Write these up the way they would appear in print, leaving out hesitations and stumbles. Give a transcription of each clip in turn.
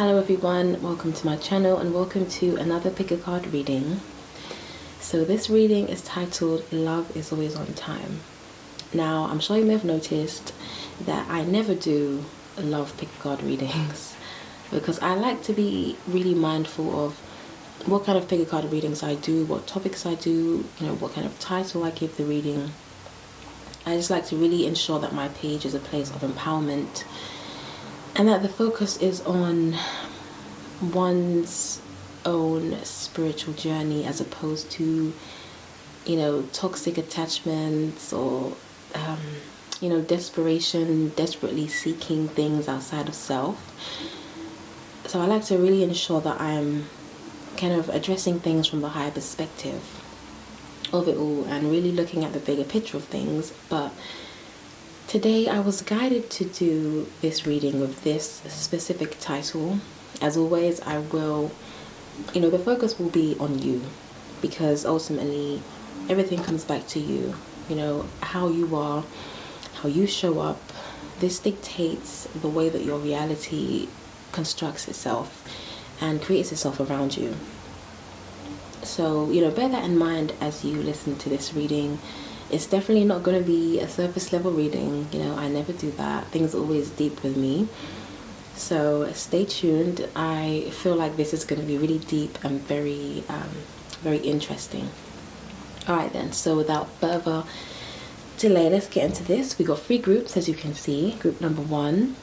Hello everyone, welcome to my channel and welcome to another Pickacard reading. So this reading is titled Love is Always on Time. Now I'm sure you may have noticed that I never do love Pickacard readings because I like to be really mindful of what kind of Pickacard readings I do, what topics I do, what kind of title I give the reading. I just like to really ensure that my page is a place of empowerment and that the focus is on one's own spiritual journey as opposed to, toxic attachments or, desperation, desperately seeking things outside of self. So I like to really ensure that I'm kind of addressing things from the higher perspective of it all and really looking at the bigger picture of things. But today I was guided to do this reading with this specific title. As always, I will, the focus will be on you because ultimately everything comes back to you. How you are, how you show up, this dictates the way that your reality constructs itself and creates itself around you. So, bear that in mind as you listen to this reading. It's definitely not going to be a surface level reading. I never do that. Things are always deep with me. So stay tuned. I feel like this is going to be really deep and very, very interesting. All right then. So without further delay, let's get into this. We got 3 groups, as you can see. Group number 1,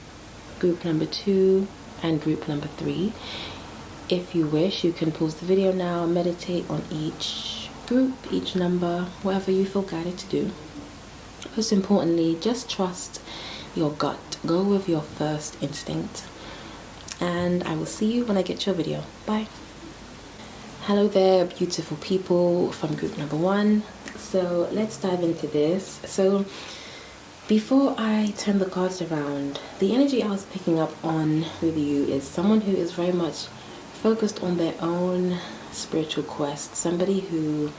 group number 2, and group number 3. If you wish, you can pause the video now and meditate on each group, each number, whatever you feel guided to do. Most importantly, just trust your gut. Go with your first instinct. And I will see you when I get your video. Bye. Hello there, beautiful people from group number 1. So let's dive into this. So before I turn the cards around, the energy I was picking up on with you is someone who is very much focused on their own spiritual quest, somebody who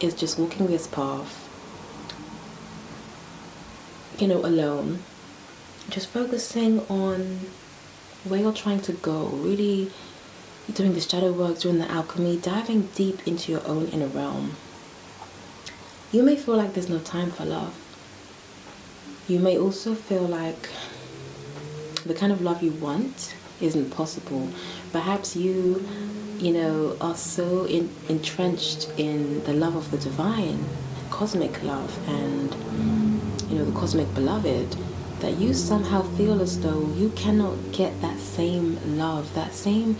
is just walking this path, alone, just focusing on where you're trying to go, really doing the shadow work, doing the alchemy, diving deep into your own inner realm. You may feel like there's no time for love. You may also feel like the kind of love you want isn't possible. Perhaps you are so entrenched in the love of the divine, cosmic love, and the cosmic beloved, that you somehow feel as though you cannot get that same love, that same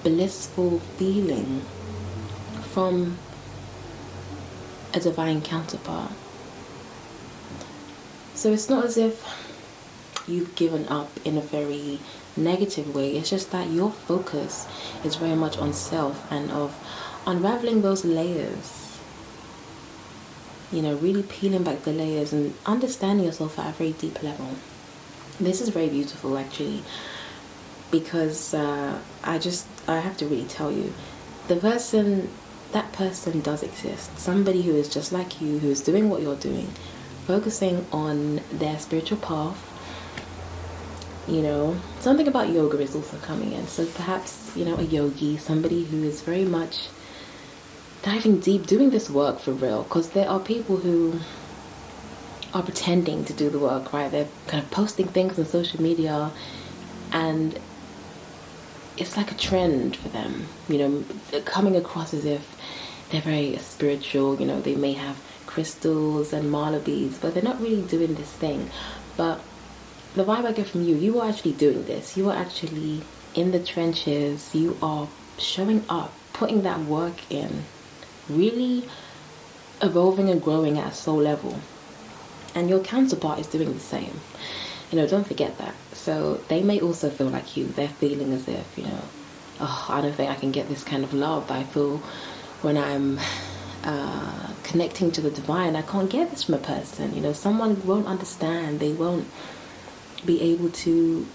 blissful feeling from a divine counterpart. So it's not as if you've given up in a very negative way. It's just that your focus is very much on self and of unraveling those layers, really peeling back the layers and understanding yourself at a very deep level. This is very beautiful actually, because I have to really tell you, that person does exist. Somebody who is just like you, who is doing what you're doing, focusing on their spiritual path. Something about yoga is also coming in. So perhaps, a yogi, somebody who is very much diving deep, doing this work for real. Because there are people who are pretending to do the work, right? They're kind of posting things on social media and it's like a trend for them, coming across as if they're very spiritual. They may have crystals and mala beads, but they're not really doing this thing. But the vibe I get from you, you are actually doing this. You are actually in the trenches. You are showing up, putting that work in, really evolving and growing at a soul level. And your counterpart is doing the same. Don't forget that. So they may also feel like you. They're feeling as if, I don't think I can get this kind of love that I feel when I'm connecting to the divine. I can't get this from a person. Someone won't understand. They won't be able to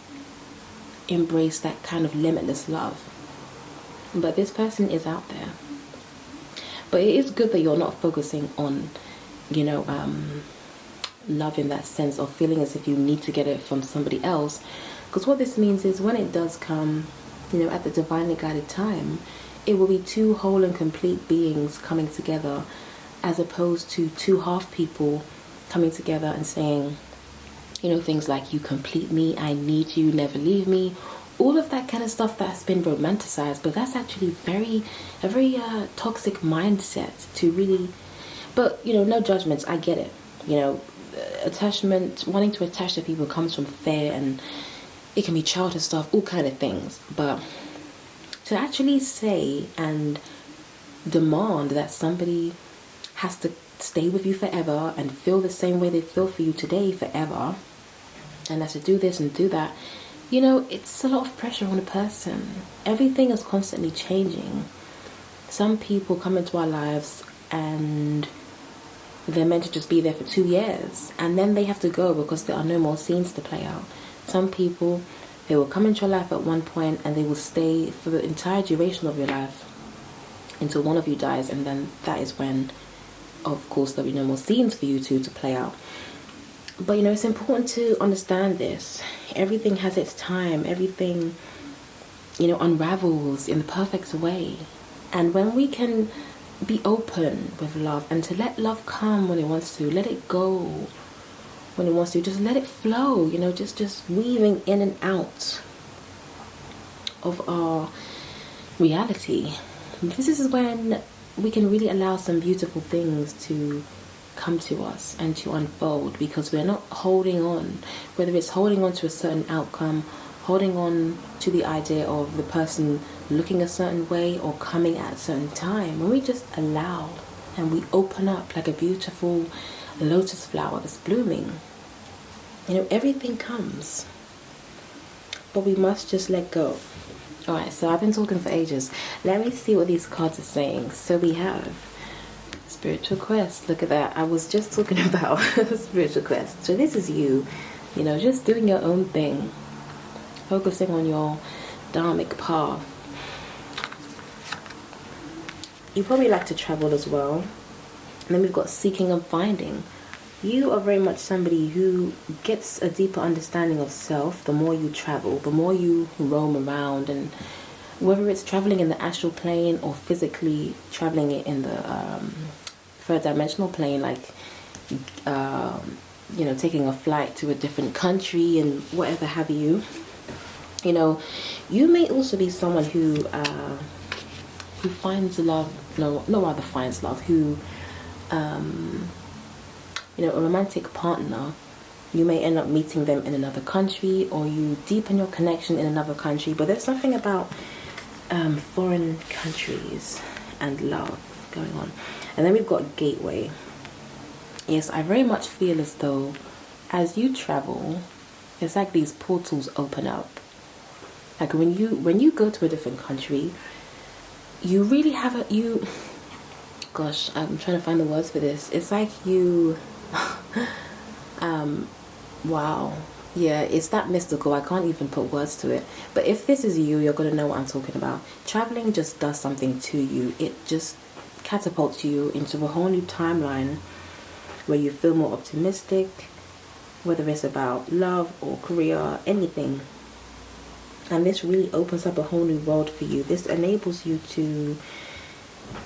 embrace that kind of limitless love. But this person is out there. But it is good that you're not focusing on, love in that sense of feeling as if you need to get it from somebody else. Because what this means is when it does come, at the divinely guided time, it will be two whole and complete beings coming together, as opposed to two half people coming together and saying, things like, you complete me, I need you, never leave me, all of that kind of stuff that's been romanticized. But that's actually a very toxic mindset to really, but no judgments, I get it. Attachment, wanting to attach to people comes from fear, and it can be childhood stuff, all kind of things. But to actually say and demand that somebody has to stay with you forever and feel the same way they feel for you today forever, and has to do this and do that, it's a lot of pressure on a person. Everything is constantly changing. Some people come into our lives and they're meant to just be there for 2 years, and then they have to go because there are no more scenes to play out. Some people, they will come into your life at one point and they will stay for the entire duration of your life until one of you dies, and then that is when, of course, there'll be no more scenes for you two to play out. But it's important to understand this. Everything has its time. Everything, unravels in the perfect way. And when we can be open with love and to let love come when it wants to, let it go when it wants to, just let it flow, just weaving in and out of our reality. This is when we can really allow some beautiful things to come to us and to unfold, because we're not holding on, whether it's holding on to a certain outcome, holding on to the idea of the person looking a certain way or coming at a certain time. When we just allow and we open up like a beautiful lotus flower that's blooming, everything comes. But we must just let go. Alright, so I've been talking for ages. Let me see what these cards are saying. So we have spiritual quest. Look at that. I was just talking about spiritual quest. So this is you, just doing your own thing, focusing on your dharmic path. You probably like to travel as well. And then we've got seeking and finding. You are very much somebody who gets a deeper understanding of self the more you travel, the more you roam around, and whether it's traveling in the astral plane or physically traveling it in the third dimensional plane, like taking a flight to a different country and whatever have you. You may also be someone who finds love, finds love, who a romantic partner, you may end up meeting them in another country, or you deepen your connection in another country. But there's something about foreign countries and love going on. And then we've got gateway. Yes, I very much feel as though as you travel, it's like these portals open up. Like when you go to a different country, you really have gosh, I'm trying to find the words for this. It's like you wow, yeah, it's that mystical. I can't even put words to it. But if this is you, you're gonna know what I'm talking about. Traveling just does something to you. It just catapults you into a whole new timeline where you feel more optimistic, whether it's about love or career, anything. And this really opens up a whole new world for you. This enables you to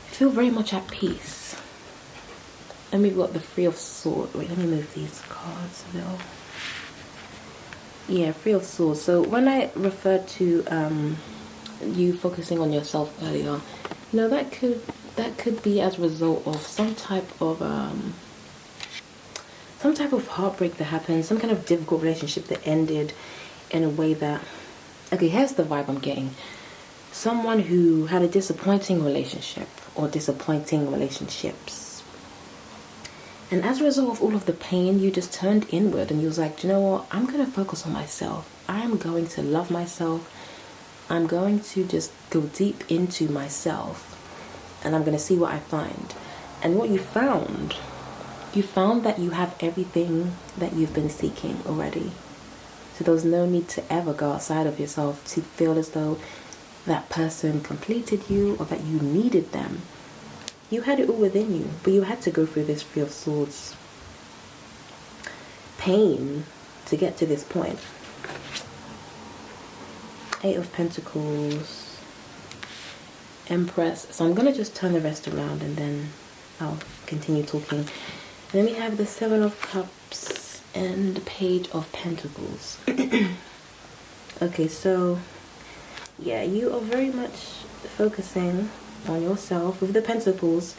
feel very much at peace. And we've got the Three of Swords. Wait, let me move these cards a little. Yeah, Three of Swords. So when I referred to you focusing on yourself earlier, that could be as a result of some type of heartbreak that happened, some kind of difficult relationship that ended in a way that, okay, here's the vibe I'm getting. Someone who had a disappointing relationship or disappointing relationships. And as a result of all of the pain, you just turned inward and you was like, you know what? I'm going to focus on myself. I'm going to love myself. I'm going to just go deep into myself. And I'm going to see what I find. And what you found that you have everything that you've been seeking already. So there was no need to ever go outside of yourself to feel as though that person completed you or that you needed them. You had it all within you, but you had to go through this Three of Swords pain to get to this point. Eight of Pentacles, Empress. So I'm going to just turn the rest around and then I'll continue talking. And then we have the Seven of Cups and the Page of Pentacles. Okay, so yeah, you are very much focusing on yourself with the Pentacles.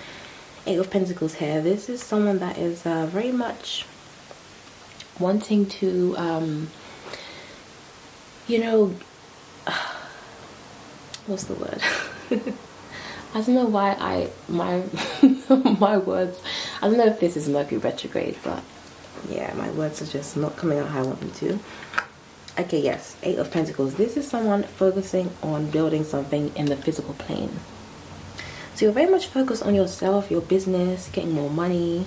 Eight of Pentacles here. This is someone that is very much wanting to, you know, what's the word? I don't know why my words, I don't know if this is Mercury retrograde, but yeah, my words are just not coming out how I want them to. Okay, yes, Eight of Pentacles. This is someone focusing on building something in the physical plane. So you're very much focused on yourself, your business, getting more money,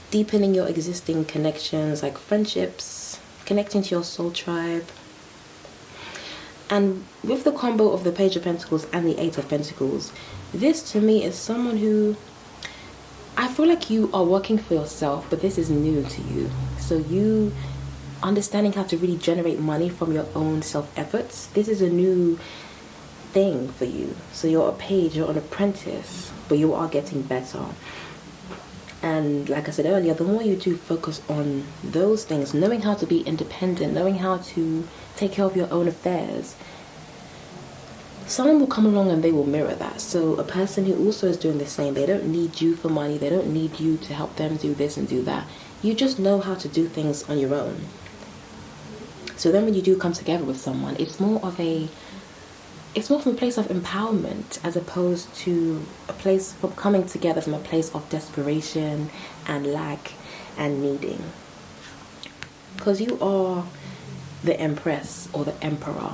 deepening your existing connections like friendships, connecting to your soul tribe. And with the combo of the Page of Pentacles and the Eight of Pentacles, this to me is someone who, I feel like you are working for yourself, but this is new to you. So you understanding how to really generate money from your own self-efforts, this is a new thing for you. So you're a page, you're an apprentice, but you are getting better. And like I said earlier, the more you do focus on those things, knowing how to be independent, knowing how to take care of your own affairs, someone will come along and they will mirror that. So a person who also is doing the same, they don't need you for money, they don't need you to help them do this and do that. You just know how to do things on your own. So then when you do come together with someone, it's more from a place of empowerment as opposed to a place from coming together from a place of desperation and lack and needing. Because you are the Empress or the Emperor,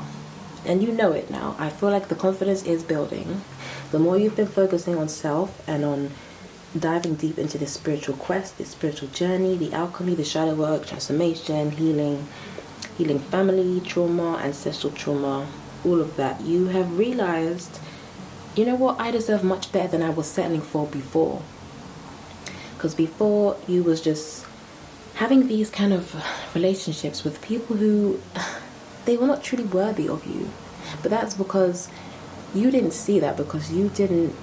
and you know it now. I feel like the confidence is building. The more you've been focusing on self and on diving deep into the spiritual quest, the spiritual journey, the alchemy, the shadow work, transformation, healing family, trauma, ancestral trauma, all of that, you have realized, you know what, I deserve much better than I was settling for before. Because before you was just having these kind of relationships with people who, they were not truly worthy of you. But that's because you didn't see that, because you didn't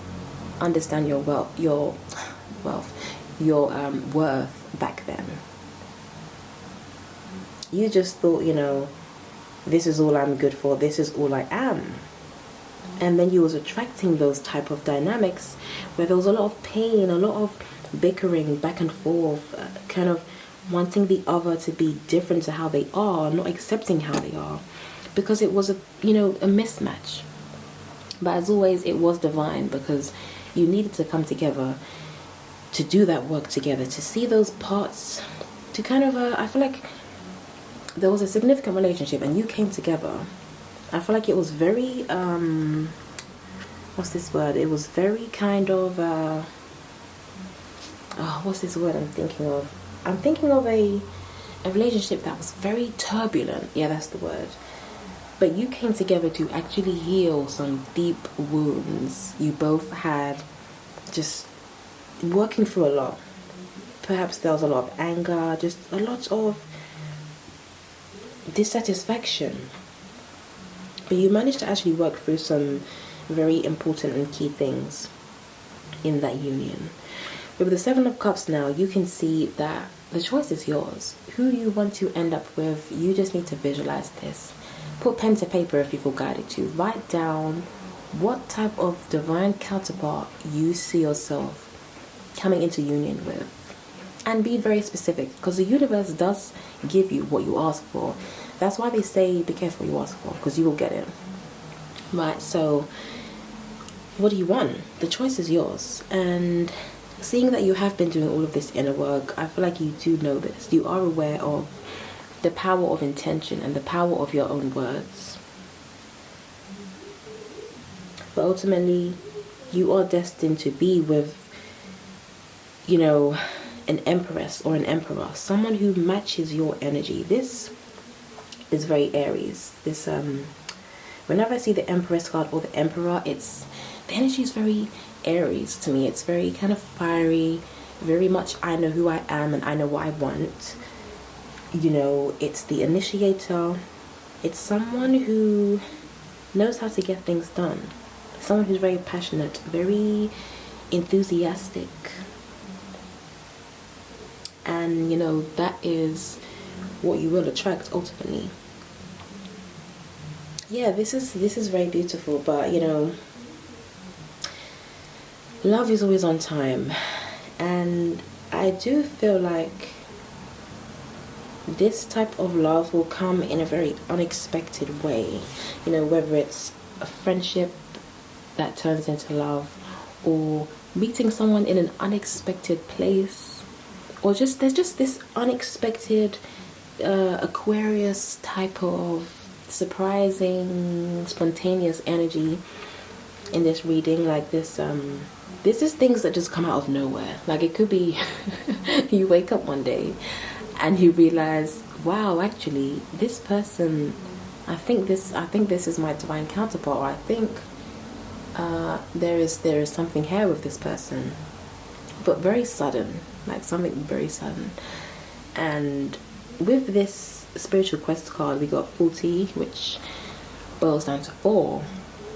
understand your worth back then. You just thought, you know, this is all I'm good for, this is all I am. And then you was attracting those type of dynamics where there was a lot of pain, a lot of bickering back and forth, kind of wanting the other to be different to how they are, not accepting how they are, because it was a mismatch. But as always, it was divine, because you needed to come together to do that work together, to see those parts, to kind of I feel like there was a significant relationship and you came together. I feel like it was very what's this word, it was very kind of what's this word I'm thinking of a relationship that was very turbulent. Yeah, that's the word. But you came together to actually heal some deep wounds you both had, just working through a lot. Perhaps there was a lot of anger, just a lot of dissatisfaction, but you managed to actually work through some very important and key things in that union. With the Seven of Cups now, you can see that the choice is yours. Who you want to end up with, you just need to visualize this. Put pen to paper if you feel guided to. Write down what type of divine counterpart you see yourself coming into union with. And be very specific, because the universe does give you what you ask for. That's why they say be careful what you ask for, because you will get it. Right, so what do you want? The choice is yours. And seeing that you have been doing all of this inner work, I feel like you do know this. You are aware of the power of intention and the power of your own words. But ultimately, you are destined to be with, an empress or an emperor, someone who matches your energy. This is very Aries. This whenever I see the Empress card or the Emperor, the energy is very Aries to me. It's very kind of fiery, very much I know who I am and I know what I want. It's the initiator, It's someone who knows how to get things done. Someone who's very passionate, very enthusiastic. And you know, that is what you will attract ultimately. Yeah, this is very beautiful, but you know, love is always on time. And I do feel like this type of love will come in a very unexpected way. You know, whether it's a friendship that turns into love, or meeting someone in an unexpected place, or just there's just this unexpected Aquarius type of surprising, spontaneous energy in this reading. Like this is things that just come out of nowhere. Like it could be you wake up one day and you realize, wow, actually this person, I think this is my divine counterpart, or I think there is something here with this person. But very sudden, like something very sudden. And with this spiritual quest card, we got 40, which boils down to 4.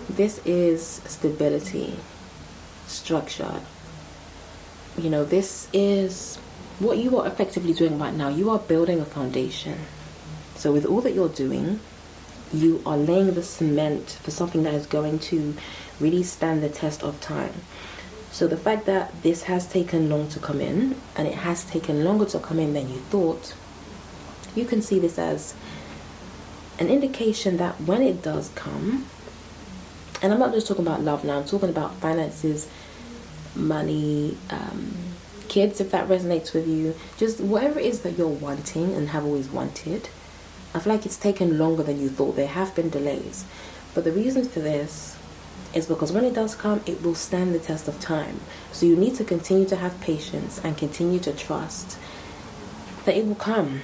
This is stability, structure. You know, this is what you are effectively doing right now. You are building a foundation. So with all that you're doing, you are laying the cement for something that is going to really stand the test of time. So the fact that this has taken long to come in, and it has taken longer to come in than you thought, you can see this as an indication that when it does come, and I'm not just talking about love now, I'm talking about finances, money, kids, if that resonates with you, just whatever it is that you're wanting and have always wanted. I feel like it's taken longer than you thought. There have been delays, but the reason for this is because when it does come, it will stand the test of time. So you need to continue to have patience and continue to trust that it will come.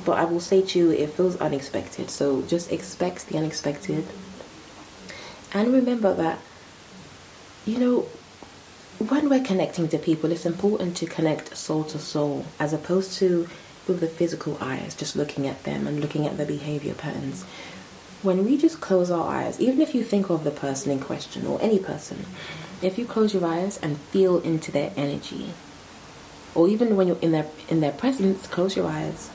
But I will say to you, it feels unexpected, so just expect the unexpected. And remember that, you know, when we're connecting to people, it's important to connect soul to soul, as opposed to with the physical eyes, just looking at them and looking at their behavior patterns. When we just close our eyes, even if you think of the person in question or any person, if you close your eyes and feel into their energy, or even when you're in their presence, close your eyes,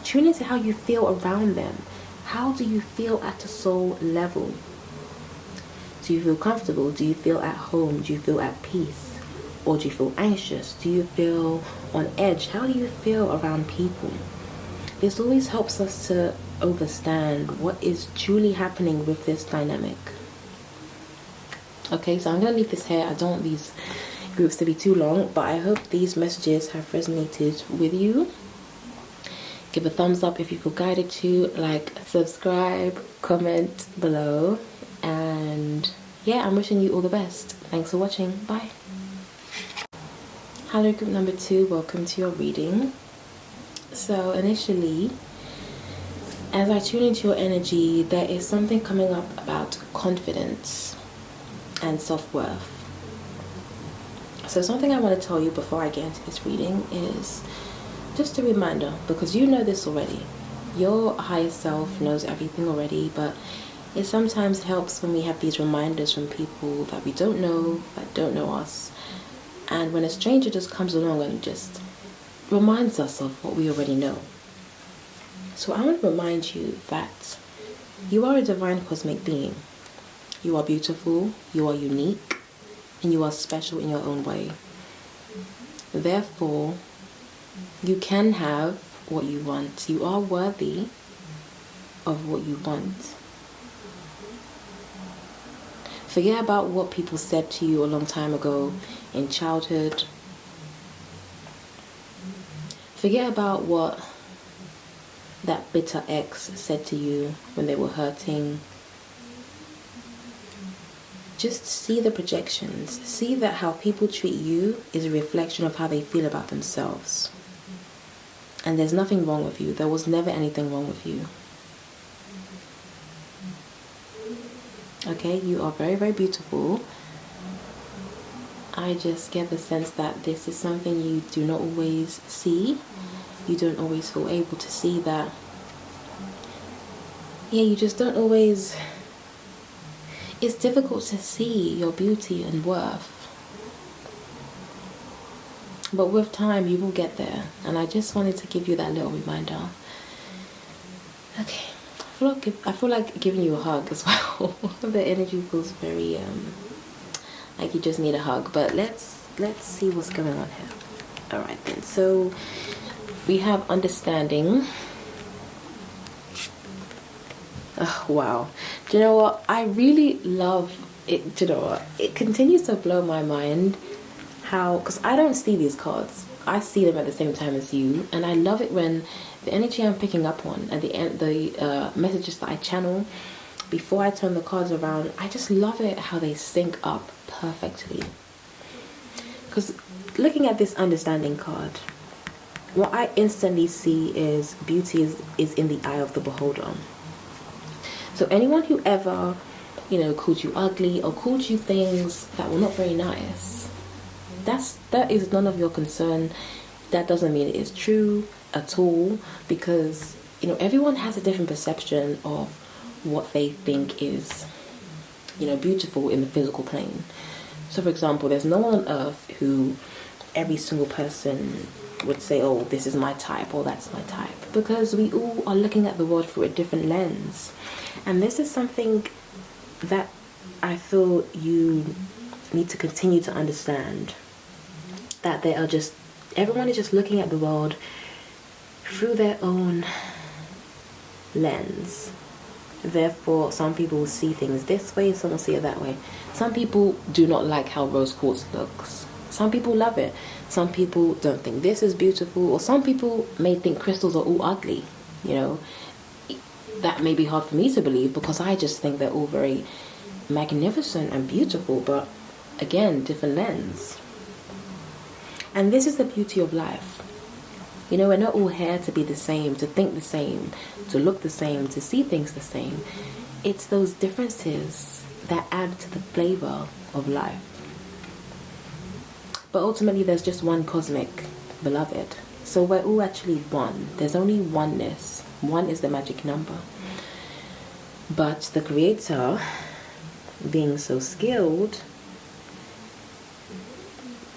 tune into how you feel around them. How do you feel at a soul level? Do you feel comfortable? Do you feel at home? Do you feel at peace? Or do you feel anxious? Do you feel on edge? How do you feel around people? This always helps us to understand what is truly happening with this dynamic. Okay, so I'm going to leave this here. I don't want these groups to be too long, but I hope these messages have resonated with you. Give a thumbs up if you feel guided to, like, subscribe, comment below, and yeah, I'm wishing you all the best. Thanks for watching. Bye. Hello, group number 2. Welcome to your reading. So initially, as I tune into your energy, there is something coming up about confidence and self-worth. So something I want to tell you before I get into this reading is just a reminder, because you know this already. Your higher self knows everything already, but it sometimes helps when we have these reminders from people that we don't know, that don't know us. And when a stranger just comes along and just reminds us of what we already know. So I want to remind you that you are a divine cosmic being. You are beautiful, you are unique, and you are special in your own way. Therefore, you can have what you want. You are worthy of what you want. Forget about what people said to you a long time ago in childhood. Forget about what that bitter ex said to you when they were hurting. Just see the projections. See that how people treat you is a reflection of how they feel about themselves. And there's nothing wrong with you. There was never anything wrong with you. Okay, you are very, very beautiful. I just get the sense that this is something you do not always see. You don't always feel able to see that yeah, you just don't always, it's difficult to see your beauty and worth. But with time, you will get there. And I just wanted to give you that little reminder. Okay. I feel like giving you a hug as well. The energy feels very like you just need a hug. But let's see what's going on here. All right then. So we have understanding. Oh, wow. Do you know what? I really love it. Do you know what? It continues to blow my mind how, because I don't see these cards. I see them at the same time as you, and I love it when the energy I'm picking up on at the end, the messages that I channel before I turn the cards around, I just love it how they sync up perfectly. Because looking at this understanding card, what I instantly see is beauty is in the eye of the beholder. So anyone who ever, called you ugly or called you things that were not very nice, that is none of your concern. That doesn't mean it is true at all, because everyone has a different perception of what they think is beautiful in the physical plane. So for example, there's no one on earth who every single person would say, oh, this is my type or that's my type, because we all are looking at the world through a different lens. And this is something that I feel you need to continue to understand, that everyone is just looking at the world through their own lens. Therefore, some people will see things this way, some will see it that way. Some people do not like how rose quartz looks. Some people love it. Some people don't think this is beautiful, or some people may think crystals are all ugly. That may be hard for me to believe, because I just think they're all very magnificent and beautiful, but again, different lens. And this is the beauty of life. We're not all here to be the same, to think the same, to look the same, to see things the same. It's those differences that add to the flavor of life. But ultimately, there's just one cosmic beloved. So we're all actually one. There's only oneness. One is the magic number. But the Creator, being so skilled,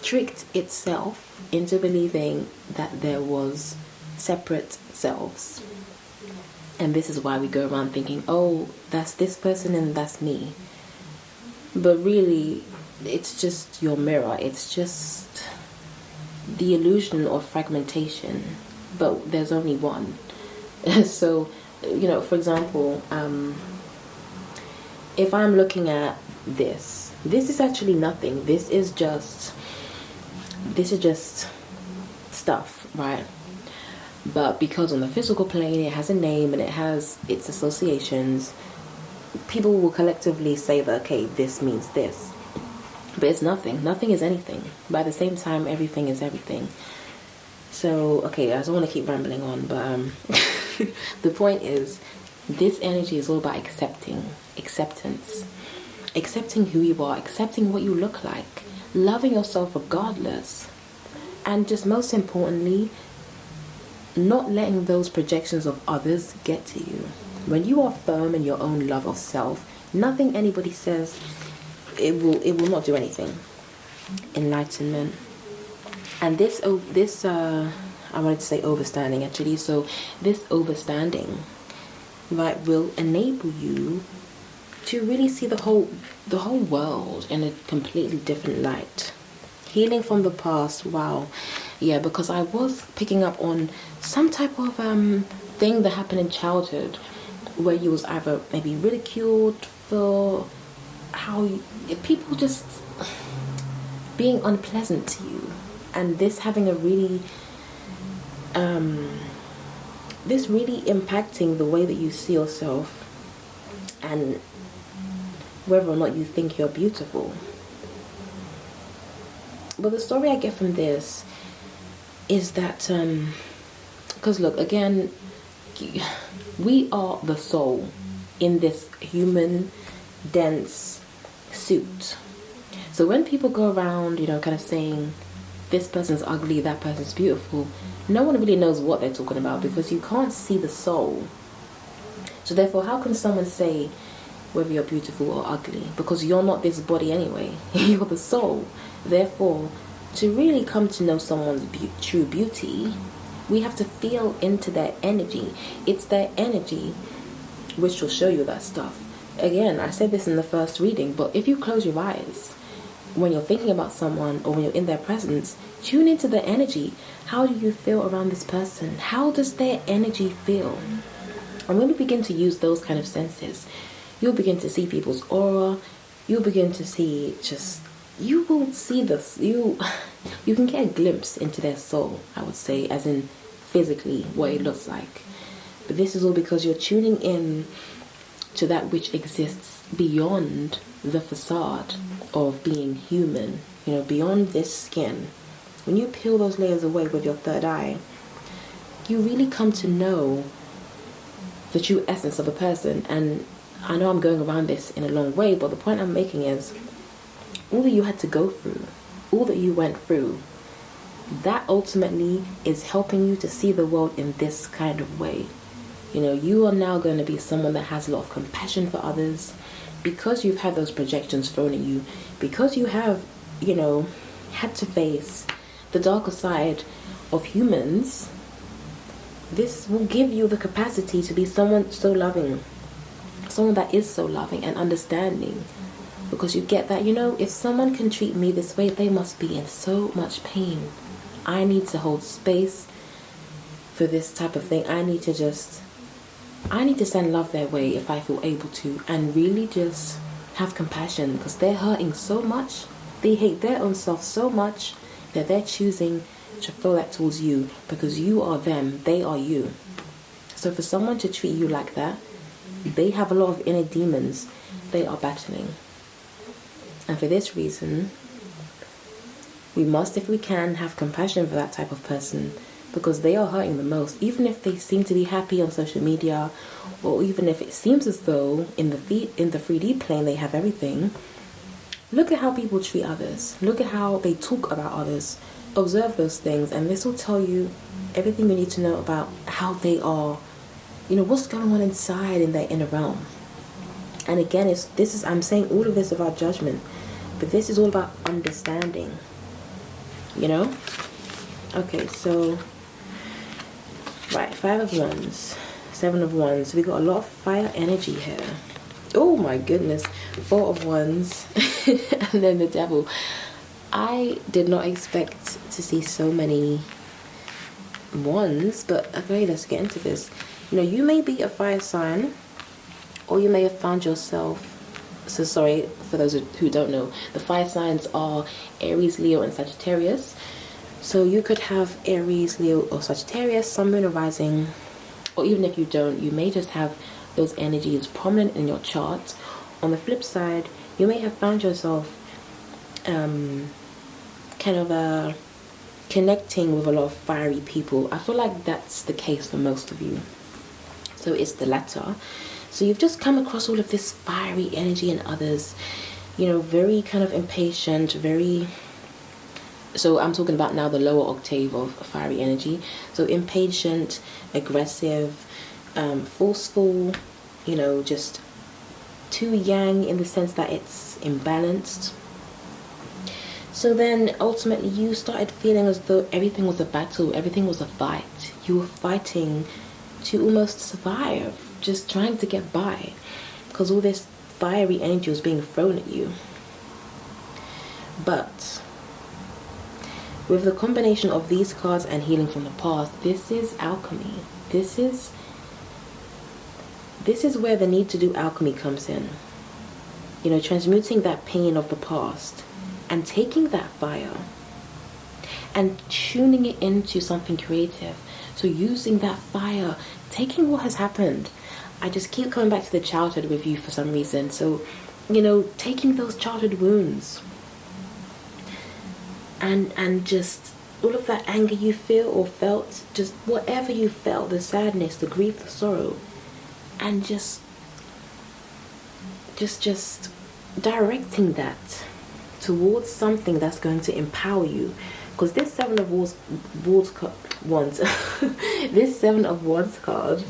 tricked itself into believing that there was separate selves. And this is why we go around thinking, oh, that's this person and that's me. But really, it's just your mirror. It's just the illusion of fragmentation. But there's only one. So, for example, if I'm looking at this is actually nothing. This is just stuff, right? But because on the physical plane it has a name and it has its associations, people will collectively say that, okay, this means this. But it's nothing. Nothing is anything. But at the same time, everything is everything. So, okay, I don't want to keep rambling on, but the point is, this energy is all about acceptance. Accepting who you are, accepting what you look like, loving yourself regardless, and just most importantly, not letting those projections of others get to you. When you are firm in your own love of self, nothing anybody says, it will not do anything. Enlightenment. And this I wanted to say overstanding actually. So this overstanding, right, will enable you to really see the whole world in a completely different light. Healing from the past. Wow. Yeah, because I was picking up on some type of thing that happened in childhood where you was either maybe ridiculed for how people just being unpleasant to you, and this having a really this really impacting the way that you see yourself and whether or not you think you're beautiful. But the story I get from this is that because look, again, we are the soul in this human dense suit. So when people go around, kind of saying this person's ugly, that person's beautiful, no one really knows what they're talking about because you can't see the soul. So therefore, how can someone say whether you're beautiful or ugly? Because you're not this body anyway. You're the soul. Therefore, to really come to know someone's true beauty, we have to feel into their energy. It's their energy which will show you that stuff. Again, I said this in the first reading, but if you close your eyes when you're thinking about someone or when you're in their presence, tune into their energy. How do you feel around this person? How does their energy feel? And when we begin to use those kind of senses, you'll begin to see people's aura. You'll begin to see you will see this. You can get a glimpse into their soul, I would say, as in physically what it looks like. But this is all because you're tuning in to that which exists beyond the facade of being human, beyond this skin. When you peel those layers away with your third eye, you really come to know the true essence of a person. And I know I'm going around this in a long way, but the point I'm making is all that you had to go through, all that you went through, that ultimately is helping you to see the world in this kind of way. You are now going to be someone that has a lot of compassion for others because you've had those projections thrown at you, because you have, had to face the darker side of humans. This will give you the capacity to be someone so loving, someone that is so loving and understanding, because you get that, if someone can treat me this way, they must be in so much pain. I need to hold space for this type of thing. I need to send love their way if I feel able to, and really just have compassion, because they're hurting so much. They hate their own self so much that they're choosing to throw that towards you, because you are them, they are you. So for someone to treat you like that, they have a lot of inner demons they are battling. And for this reason, we must, if we can, have compassion for that type of person, because they are hurting the most. Even if they seem to be happy on social media, or even if it seems as though in the 3D plane they have everything, look at how people treat others. Look at how they talk about others. Observe those things, and this will tell you everything you need to know about how they are, what's going on inside in their inner realm. And again, I'm saying all of this without judgment, but this is all about understanding. Okay, so right, 5 of Wands, 7 of Wands. We got a lot of fire energy here. Oh my goodness. 4 of Wands and then the Devil. I did not expect to see so many Wands, but okay, let's get into this. You may be a fire sign, or you may have found yourself, so sorry for those who don't know, the fire signs are Aries, Leo and Sagittarius. So you could have Aries, Leo or Sagittarius, Sun, Moon or Rising, or even if you don't, you may just have those energies prominent in your chart. On the flip side, you may have found yourself connecting with a lot of fiery people. I feel like that's the case for most of you. So it's the latter. So you've just come across all of this fiery energy in others, very kind of impatient, so I'm talking about now the lower octave of fiery energy. So impatient, aggressive, forceful, just too yang in the sense that it's imbalanced. So then ultimately you started feeling as though everything was a battle, everything was a fight. You were fighting to almost survive, just trying to get by, because all this fiery energy was being thrown at you. But with the combination of these cards and healing from the past, this is alchemy. This is where the need to do alchemy comes in. Transmuting that pain of the past and taking that fire and tuning it into something creative. So using that fire, taking what has happened. I just keep coming back to the childhood with you for some reason. So, taking those childhood wounds and just all of that anger you feel or felt, just whatever you felt, the sadness, the grief, the sorrow, and just directing that towards something that's going to empower you. Because this 7 of Wands this 7 of Wands card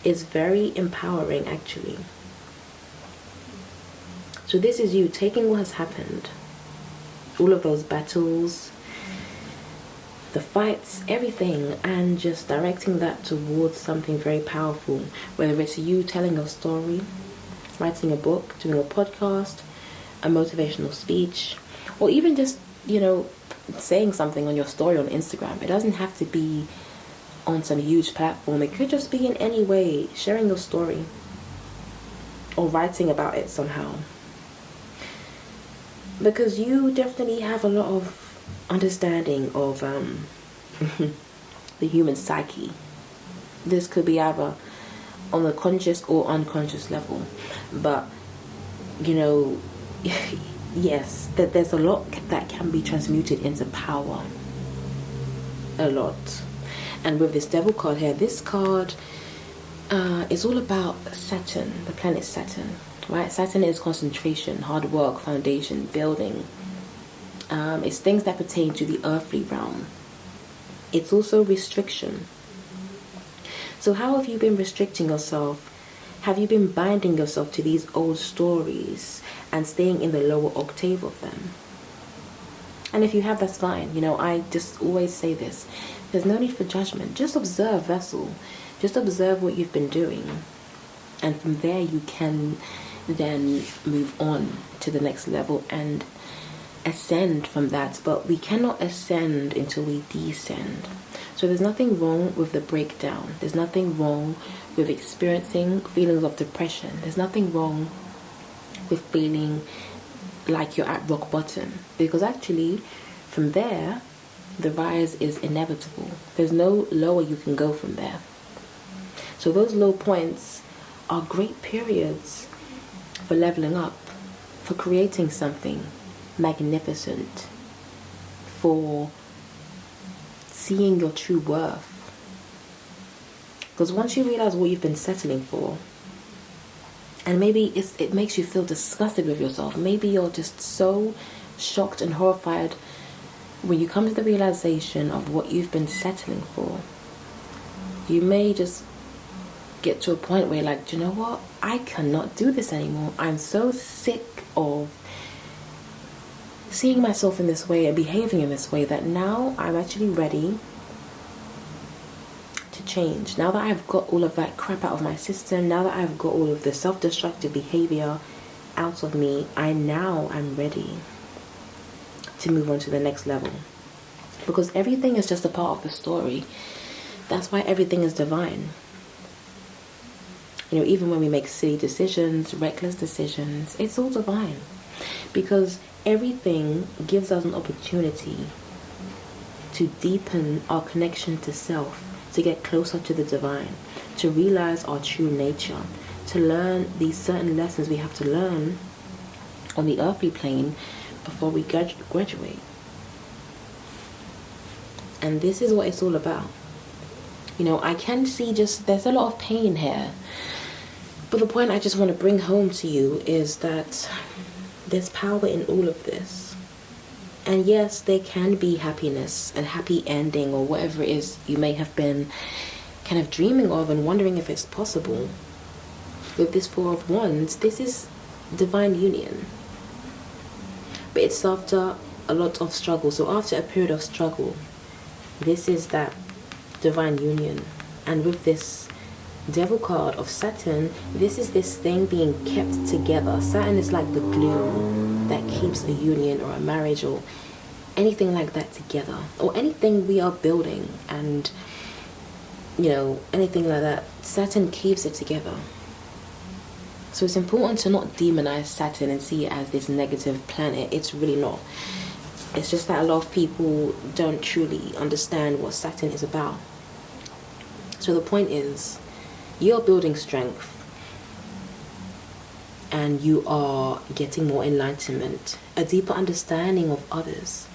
It's very empowering, actually. So this is you taking what has happened, all of those battles, the fights, everything, and just directing that towards something very powerful. Whether it's you telling a story, writing a book, doing a podcast, a motivational speech, or even just, saying something on your story on Instagram. It doesn't have to be on some huge platform. It could just be in any way, sharing your story or writing about it somehow. Because you definitely have a lot of understanding of the human psyche. This could be either on the conscious or unconscious level, but yes, that there's a lot that can be transmuted into power. A lot. And with this devil card here, this card is all about Saturn, the planet Saturn, right? Saturn is concentration, hard work, foundation, building. It's things that pertain to the earthly realm. It's also restriction. So how have you been restricting yourself? Have you been binding yourself to these old stories and staying in the lower octave of them? And if you have, that's fine. I just always say this. There's no need for judgment. Just observe, vessel. Just observe what you've been doing. And from there you can then move on to the next level and ascend from that. But we cannot ascend until we descend. So there's nothing wrong with the breakdown. There's nothing wrong with experiencing feelings of depression. There's nothing wrong with feeling like you're at rock bottom. Because actually, from there, the rise is inevitable. There's no lower you can go from there. So those low points are great periods for leveling up, for creating something magnificent, for seeing your true worth. Because once you realize what you've been settling for, and maybe it makes you feel disgusted with yourself, maybe you're just so shocked and horrified when you come to the realization of what you've been settling for, you may just get to a point where you're like, do you know what? I cannot do this anymore. I'm so sick of seeing myself in this way and behaving in this way that now I'm actually ready to change. Now that I've got all of that crap out of my system, now that I've got all of the self-destructive behavior out of me, I'm ready to move on to the next level. Because everything is just a part of the story. That's why everything is divine. Even when we make silly decisions, reckless decisions, it's all divine. Because everything gives us an opportunity to deepen our connection to self, to get closer to the divine, to realize our true nature, to learn these certain lessons we have to learn on the earthly plane before we graduate. And this is what it's all about. I can see there's a lot of pain here. But the point I just want to bring home to you is that there's power in all of this. And yes, there can be happiness and happy ending or whatever it is you may have been kind of dreaming of and wondering if it's possible. With this Four of Wands, this is divine union. But it's after a lot of struggle. So after a period of struggle, this is that divine union. And with this Devil card of Saturn, this is this thing being kept together. Saturn is like the glue that keeps a union or a marriage or anything like that together, or anything we are building, and anything like that. Saturn keeps it together. So it's important to not demonize Saturn and see it as this negative planet. It's really not. It's just that a lot of people don't truly understand what Saturn is about. So the point is, you're building strength and you are getting more enlightenment, a deeper understanding of others,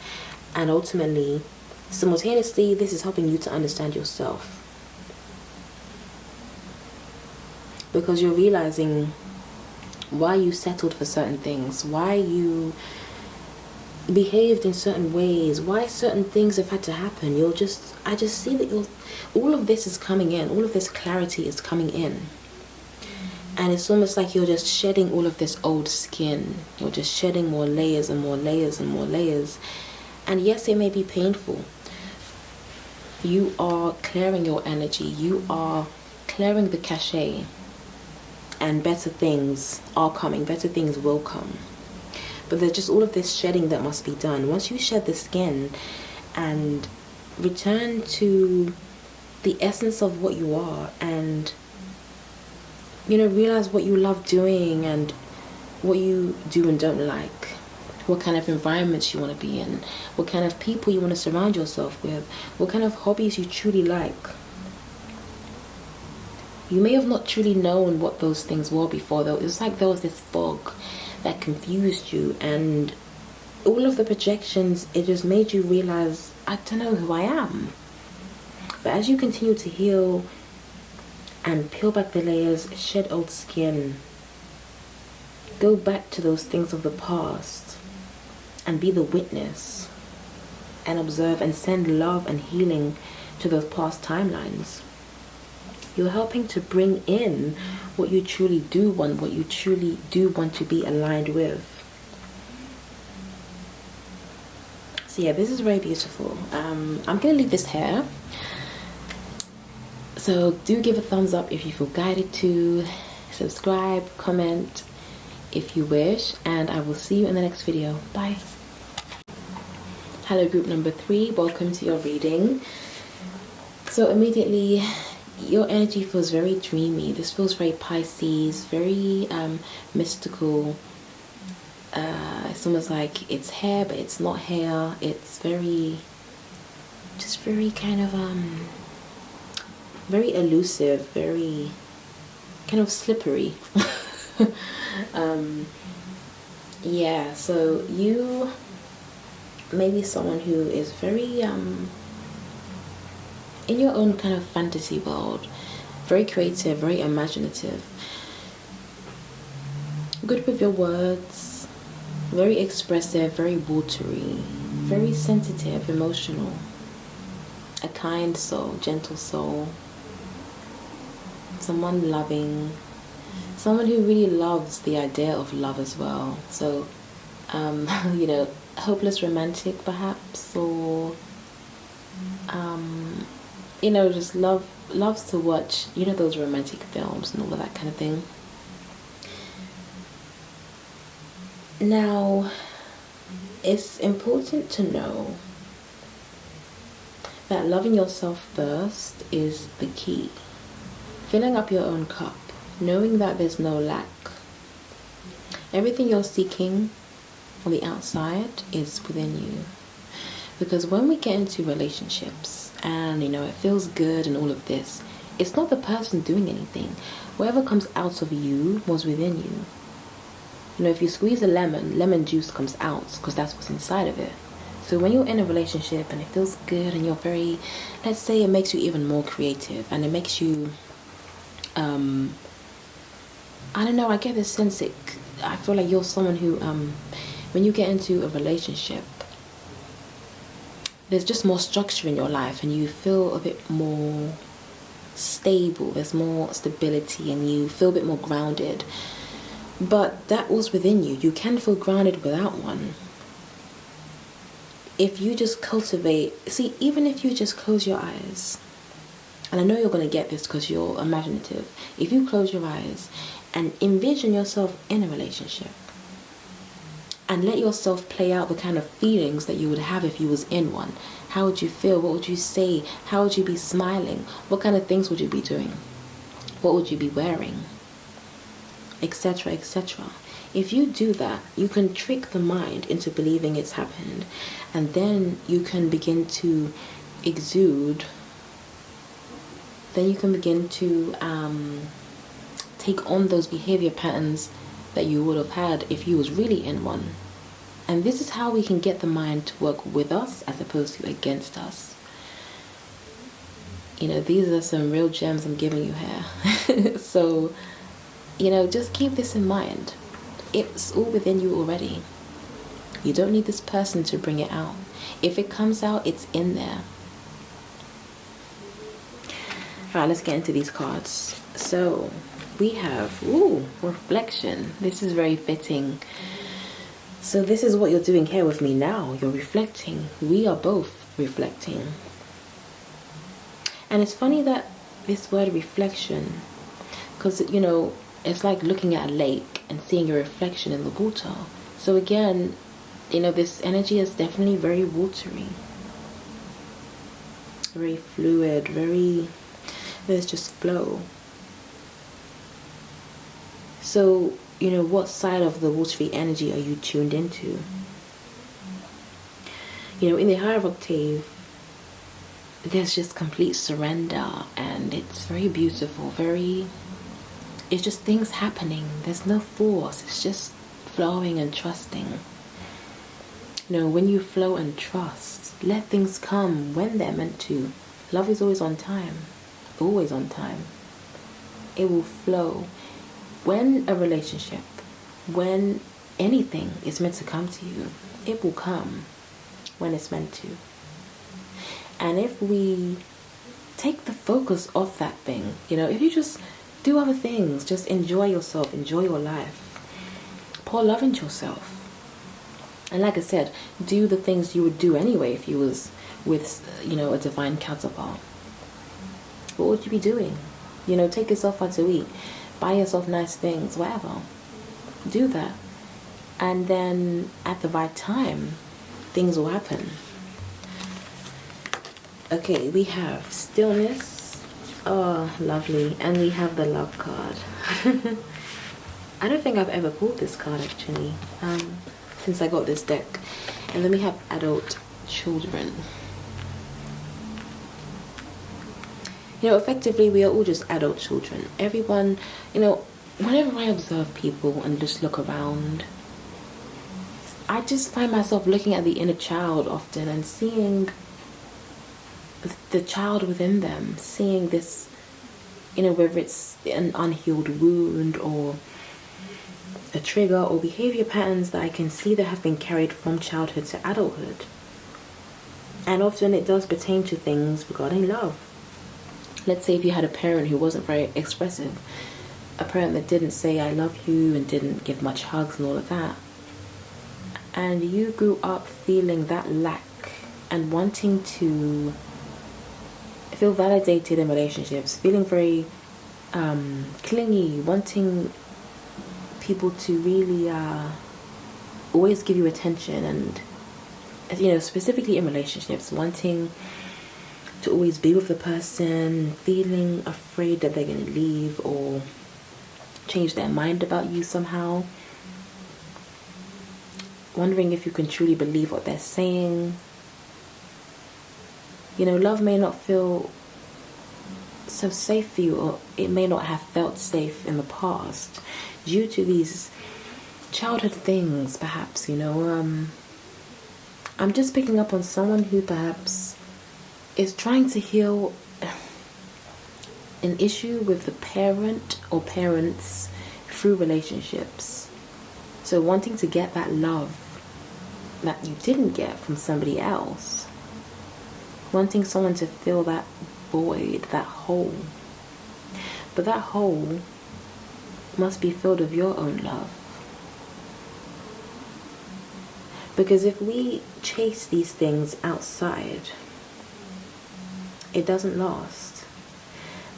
and ultimately, simultaneously, this is helping you to understand yourself, because you're realizing why you settled for certain things, why you behaved in certain ways, why certain things have had to happen. I just see that all of this is coming in, all of this clarity is coming in. And it's almost like you're just shedding all of this old skin. You're just shedding more layers and more layers and more layers. And yes, it may be painful. You are clearing your energy. You are clearing the cachet. And better things are coming. Better things will come. But there's just all of this shedding that must be done. Once you shed the skin and return to the essence of what you are, and realize what you love doing and what you do and don't like, what kind of environments you want to be in, what kind of people you want to surround yourself with, what kind of hobbies you truly like. You may have not truly known what those things were before, though. It was like there was this fog that confused you, and all of the projections, it just made you realize, I don't know who I am. But as you continue to heal and peel back the layers, shed old skin, go back to those things of the past and be the witness and observe and send love and healing to those past timelines. You're helping to bring in what you truly do want, what you truly do want to be aligned with. So yeah, this is very beautiful. I'm going to leave this here. So do give a thumbs up if you feel guided to. Subscribe, comment if you wish. And I will see you in the next video. Bye. Hello, group number 3. Welcome to your reading. So immediately, your energy feels very dreamy. This feels very Pisces, very mystical. It's almost like it's hair, but it's not hair. It's just very kind of very elusive, very kind of slippery. Yeah, so you may be someone who is very in your own kind of fantasy world, very creative, very imaginative, good with your words, very expressive, very watery, very sensitive, emotional, a kind soul, gentle soul, someone loving, someone who really loves the idea of love as well. So hopeless romantic perhaps, or just loves to watch, those romantic films and all of that kind of thing. Now, it's important to know that loving yourself first is the key. Filling up your own cup, knowing that there's no lack. Everything you're seeking on the outside is within you. Because when we get into relationships and it feels good and all of this, it's not the person doing anything. Whatever comes out of you was within you. If you squeeze a lemon juice comes out because that's what's inside of it. So when you're in a relationship and it feels good and you're very, let's say it makes you even more creative and it makes you I don't know, I get this sense I feel like you're someone who when you get into a relationship, there's just more structure in your life and you feel a bit more stable, there's more stability and you feel a bit more grounded. But that was within you. You can feel grounded without one. If you just even if you just close your eyes, and I know you're going to get this because you're imaginative, if you close your eyes and envision yourself in a relationship and let yourself play out the kind of feelings that you would have if you was in one, how would you feel? What would you say? How would you be smiling? What kind of things would you be doing? What would you be wearing? Etc, etc. If you do that, you can trick the mind into believing it's happened, and then you can begin to exude, then you can begin to take on those behavior patterns that you would have had if you was really in one. And this is how we can get the mind to work with us as opposed to against us. These are some real gems I'm giving you here. So just keep this in mind. It's all within you already. You don't need this person to bring it out. If it comes out, it's in there. Alright, let's get into these cards. So we have, reflection. This is very fitting. So this is what you're doing here with me now. You're reflecting. We are both reflecting. And it's funny that this word reflection, because, you know, it's like looking at a lake and seeing your reflection in the water. So again, you know, this energy is definitely very watery, very fluid, there's just flow. So, you know, what side of the watery energy are you tuned into? You know, in the higher octave, there's just complete surrender, and it's very beautiful, it's just things happening. There's no force, it's just flowing and trusting. You know, when you flow and trust, let things come when they're meant to. Love is always on time. Always on time. It will flow. When a relationship, when anything is meant to come to you, it will come when it's meant to. And if we take the focus off that thing, you know, if you just do other things, just enjoy yourself, enjoy your life, pour love into yourself. And like I said, do the things you would do anyway if you was with, you know, a divine counterpart. What would you be doing? You know, take yourself out to eat, buy yourself nice things, whatever. Do that. And then at the right time, things will happen. Okay, we have stillness. Oh, lovely. And we have the love card. I don't think I've ever pulled this card actually. Since I got this deck. And then we have adult children. You know, effectively we are all just adult children. Everyone, you know, whenever I observe people and just look around, I just find myself looking at the inner child often and seeing the child within them, seeing this, you know, whether it's an unhealed wound or a trigger or behavior patterns that I can see that have been carried from childhood to adulthood. And often it does pertain to things regarding love. Let's say if you had a parent who wasn't very expressive, a parent that didn't say I love you and didn't give much hugs and all of that, and you grew up feeling that lack and wanting to feel validated in relationships, feeling very clingy, wanting people to really always give you attention, and, you know, specifically in relationships, wanting to always be with the person, feeling afraid that they're going to leave or change their mind about you somehow, wondering if you can truly believe what they're saying. You know, love may not feel so safe for you, or it may not have felt safe in the past due to these childhood things, perhaps, you know. I'm just picking up on someone who perhaps is trying to heal an issue with the parent or parents through relationships. So wanting to get that love that you didn't get from somebody else. Wanting someone to fill that void, that hole. But that hole must be filled with your own love. Because if we chase these things outside, it doesn't last.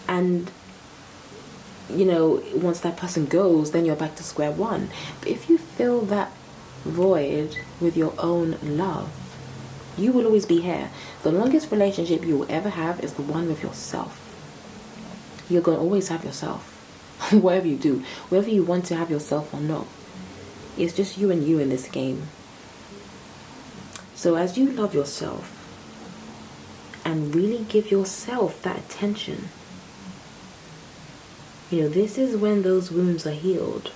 And, you know, once that person goes, then you're back to square one. But if you fill that void with your own love, you will always be here. The longest relationship you will ever have is the one with yourself. You're going to always have yourself. Whatever you do, whether you want to have yourself or not, it's just you and you in this game. So as you love yourself and really give yourself that attention, you know, this is when those wounds are healed.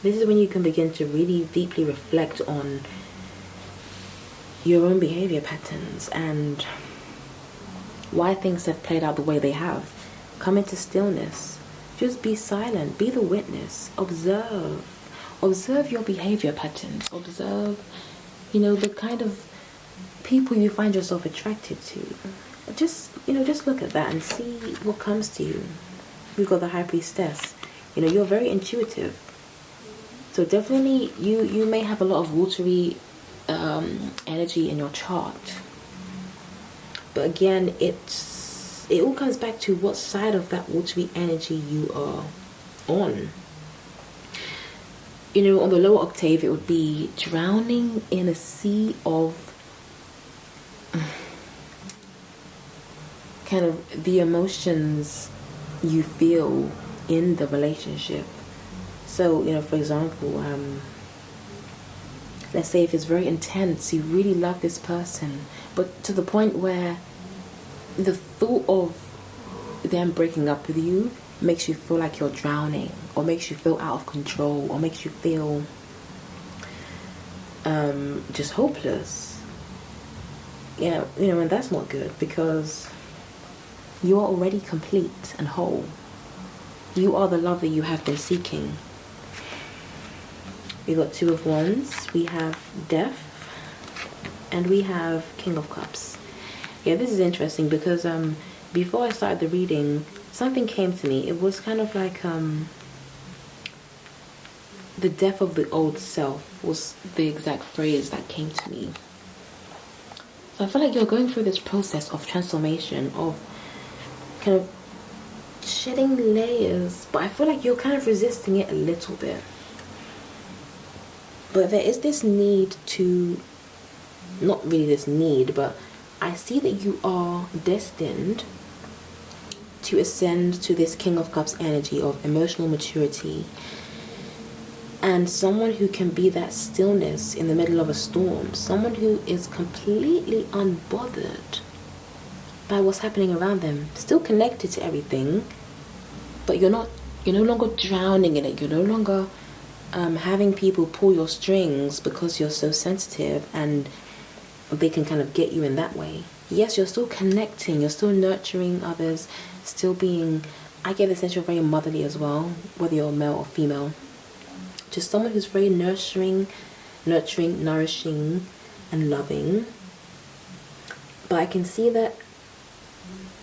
This is when you can begin to really deeply reflect on your own behavior patterns and why things have played out the way they have. Come into stillness. Just be silent. Be the witness. Observe. observe your behavior patterns. Observe, the kind of people you find yourself attracted to. Just look at that and see what comes to you. We've got the High Priestess. You're very intuitive. So definitely you may have a lot of watery energy in your chart. But again, it all comes back to what side of that watery energy you are on. On the lower octave, it would be drowning in a sea of kind of the emotions you feel in the relationship. So, for example, let's say if it's very intense, you really love this person, but to the point where the thought of them breaking up with you makes you feel like you're drowning, or makes you feel out of control, or makes you feel just hopeless. And that's not good, because you are already complete and whole. You are the love that you have been seeking. We got Two of Wands, we have Death, and we have King of Cups. Yeah, this is interesting because before I started the reading, something came to me. It was kind of like the death of the old self was the exact phrase that came to me. So I feel like you're going through this process of transformation, of kind of shedding layers, but I feel like you're kind of resisting it a little bit. But there is this need to, not really this need, but I see that you are destined to ascend to this King of Cups energy of emotional maturity, and someone who can be that stillness in the middle of a storm, someone who is completely unbothered by what's happening around them, still connected to everything, but you're no longer drowning in it. You're no longer having people pull your strings because you're so sensitive and they can kind of get you in that way. Yes, you're still connecting, you're still nurturing others, still being, I get the sense you're very motherly as well, whether you're male or female. Just someone who's very nurturing, nourishing, and loving. But I can see that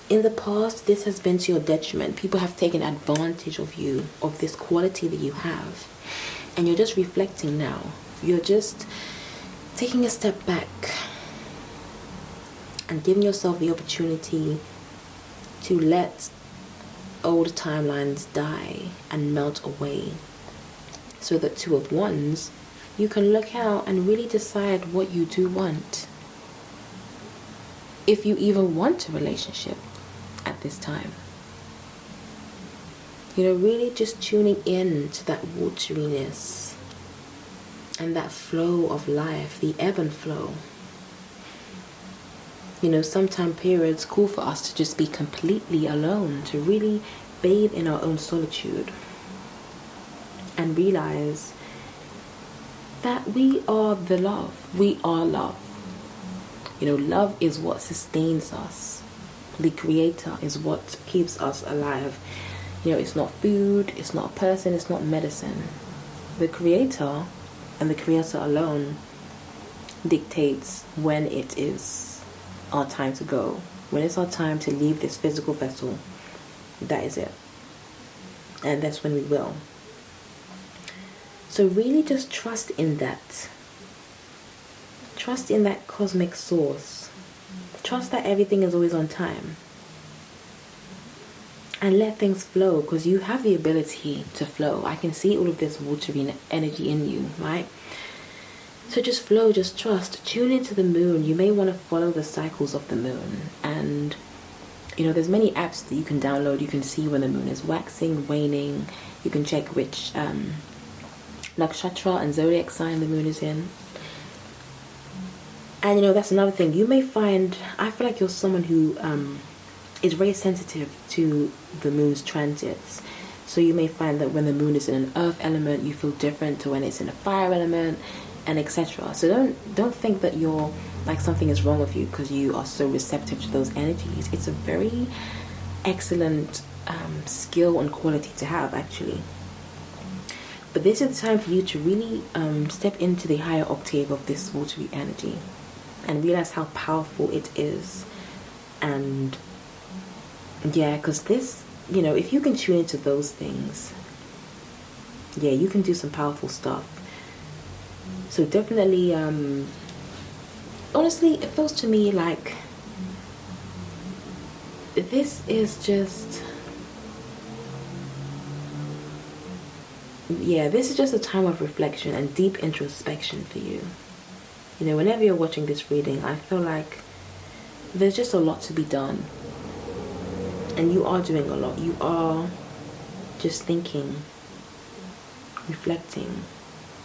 in the past, this has been to your detriment. People have taken advantage of you, of this quality that you have. And you're just reflecting now. You're just taking a step back and giving yourself the opportunity to let old timelines die and melt away. So that Two of Wands, you can look out and really decide what you do want. If you even want a relationship at this time. Really just tuning in to that wateriness and that flow of life, the ebb and flow. Sometimes periods call for us to just be completely alone, to really bathe in our own solitude and realize that we are the love. We are love. Love is what sustains us. The creator is what keeps us alive. It's not food, it's not a person, it's not medicine. The creator and the creator alone dictates when it is our time to go. When it's our time to leave this physical vessel, that is it. And that's when we will. So really just trust in that. Trust in that cosmic source. Trust that everything is always on time. And let things flow, because you have the ability to flow. I can see all of this watery energy in you, right? So just flow, just trust. Tune into the moon. You may want to follow the cycles of the moon. And, there's many apps that you can download. You can see when the moon is waxing, waning. You can check which nakshatra and zodiac sign the moon is in. And that's another thing. You may find, I feel like you're someone who is very sensitive to the moon's transits. So you may find that when the moon is in an earth element, you feel different to when it's in a fire element, and etc. So don't think that you're like something is wrong with you because you are so receptive to those energies. It's a very excellent skill and quality to have, actually. But this is the time for you to really step into the higher octave of this watery energy and realize how powerful it is. And yeah, because this, you know, if you can tune into those things, yeah, you can do some powerful stuff. So definitely, honestly, it feels to me like this is just, yeah, this is just a time of reflection and deep introspection for you. You know, whenever you're watching this reading, I feel like there's just a lot to be done. And you are doing a lot. You are just thinking, reflecting.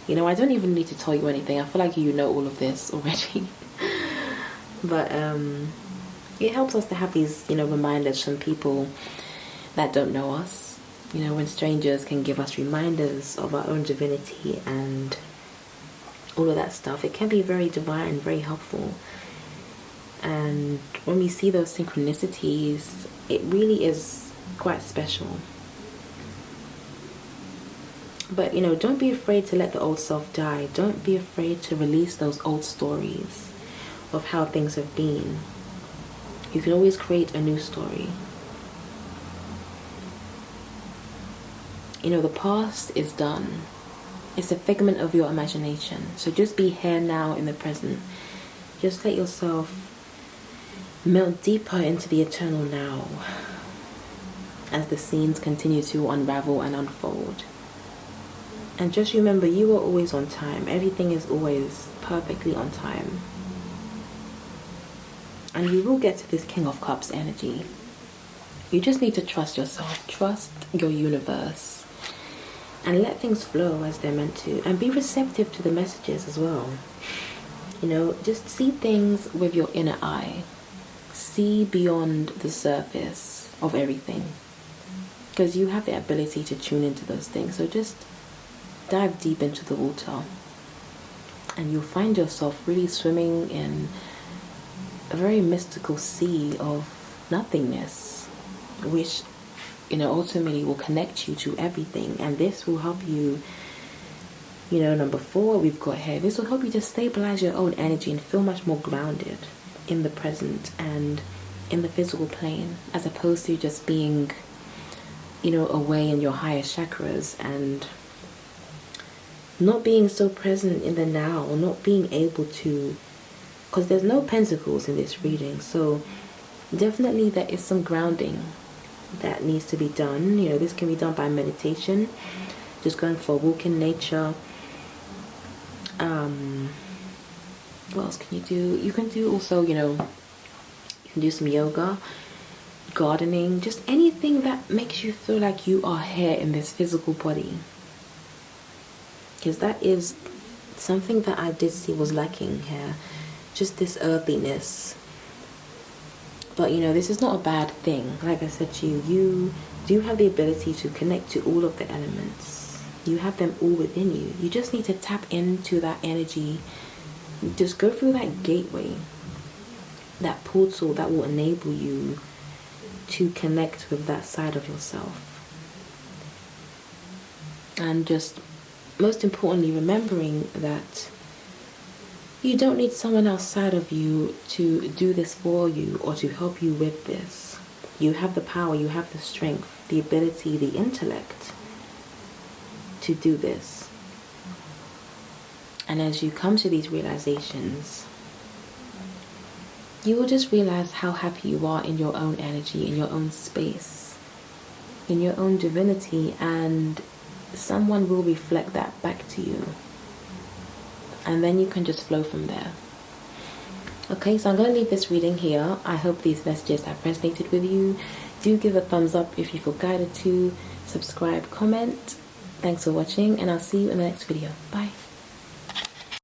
You know, I don't even need to tell you anything. I feel like you know all of this already. But it helps us to have these, you know, reminders from people that don't know us. You know, when strangers can give us reminders of our own divinity and all of that stuff, it can be very divine, very helpful. And when we see those synchronicities, it really is quite special. But, you know, don't be afraid to let the old self die. Don't be afraid to release those old stories of how things have been. You can always create a new story. You know, the past is done. It's a figment of your imagination. So just be here now in the present. Just let yourself melt deeper into the eternal now as the scenes continue to unravel and unfold. And just remember, you are always on time. Everything is always perfectly on time. And you will get to this King of Cups energy. You just need to trust yourself, trust your universe, and let things flow as they're meant to. And be receptive to the messages as well. You know, just see things with your inner eye. See beyond the surface of everything. Because you have the ability to tune into those things. So just dive deep into the water. And you'll find yourself really swimming in a very mystical sea of nothingness, which, you know, ultimately will connect you to everything. And this will help you, you know, number 4 we've got here, this will help you to stabilize your own energy and feel much more grounded in the present and in the physical plane, as opposed to just being, you know, away in your higher chakras and not being so present in the now, or not being able to, because there's no pentacles in this reading. So definitely there is some grounding that needs to be done. You know, this can be done by meditation, just going for a walk in nature. What else can you do? You can do also, you know, you can do some yoga, gardening, just anything that makes you feel like you are here in this physical body. Because that is something that I did see was lacking here. Just this earthiness. But, you know, this is not a bad thing. Like I said to you, you do have the ability to connect to all of the elements. You have them all within you. You just need to tap into that energy. Just go through that gateway, that portal that will enable you to connect with that side of yourself. And just most importantly, remembering that you don't need someone outside of you to do this for you or to help you with this. You have the power, you have the strength, the ability, the intellect to do this. And as you come to these realizations, you will just realize how happy you are in your own energy, in your own space, in your own divinity, and someone will reflect that back to you. And then you can just flow from there. Okay, so I'm going to leave this reading here. I hope these messages have resonated with you. Do give a thumbs up if you feel guided to. Subscribe, comment. Thanks for watching, and I'll see you in the next video. Bye.